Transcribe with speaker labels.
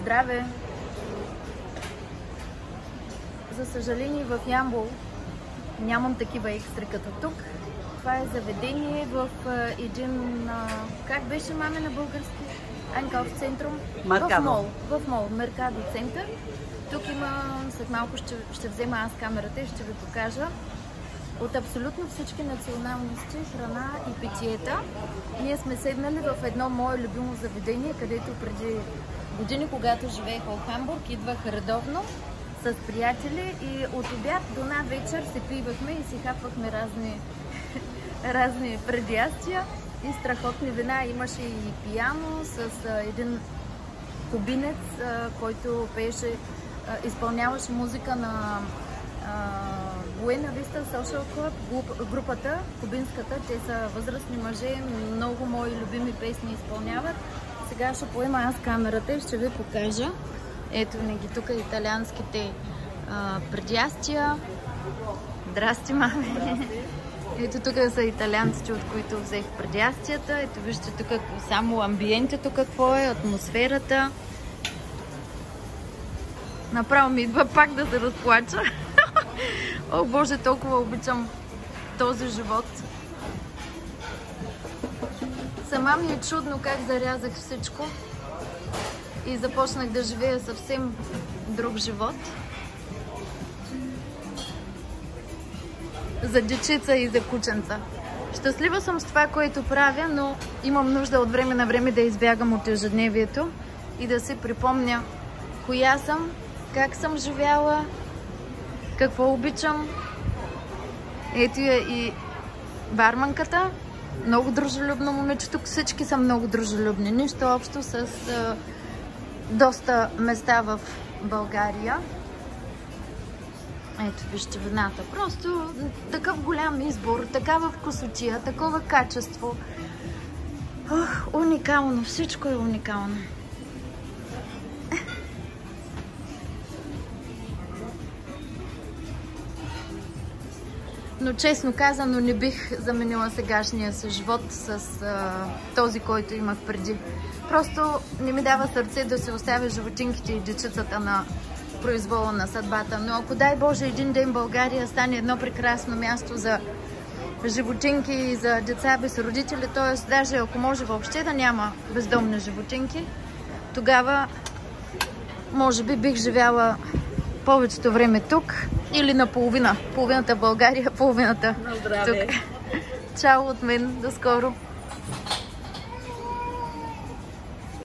Speaker 1: Здраве! За съжаление в Ямбол нямам такива екстри като тук. Това е заведение в един... Как беше, маме, на български? Айнкауф центрум? В мол, Меркадо център. Тук има, след малко ще взема аз камерата и ще ви покажа от абсолютно всички националности храна и питиета. Ние сме седнали в едно мое любимо заведение, където преди години, когато живеех в Хамбург, идвах редовно с приятели и от обяд до на вечер се пивахме и си хапвахме разни предястия и страхотни вина. Имаше и пиано с един кубинец, който пееше, изпълняваше музика на Буена Виста Social Club, групата, кубинската. Те са възрастни мъже, много мои любими песни изпълняват. Сега ще поема аз камерата и ще ви покажа. Ето ни ги тук италианските предястия. Здрасти, маме! Ето тук са италианците, от които взех предястията. Ето вижте тук само амбиентето какво е, атмосферата. Направо ми идва пак да се разплача. О, Боже, толкова обичам този живот. Сама ми е чудно как зарязах всичко и започнах да живея съвсем друг живот. За дечица и за кученца. Щастлива съм с това, което правя, но имам нужда от време на време да избягам от ежедневието и да си припомня коя съм, как съм живяла, какво обичам. Ето е и барманката. Много дружелюбно момиче. Тук всички са много дружелюбни. Нищо общо с доста места в България. Ето вижте вината. Просто такъв голям избор, такава вкусотия, такова качество. Уникално. Всичко е уникално. Но честно казано не бих заменила сегашния си живот с този, който имах преди. Просто не ми дава сърце да се оставя животинките и дечицата на произвола на съдбата. Но ако дай Боже един ден България стане едно прекрасно място за животинки и за деца без родители, т.е. даже ако може въобще да няма бездомни животинки, тогава може би бих живяла повечето време тук или наполовина. Половината в България, половината тук. Чао от мен, до скоро!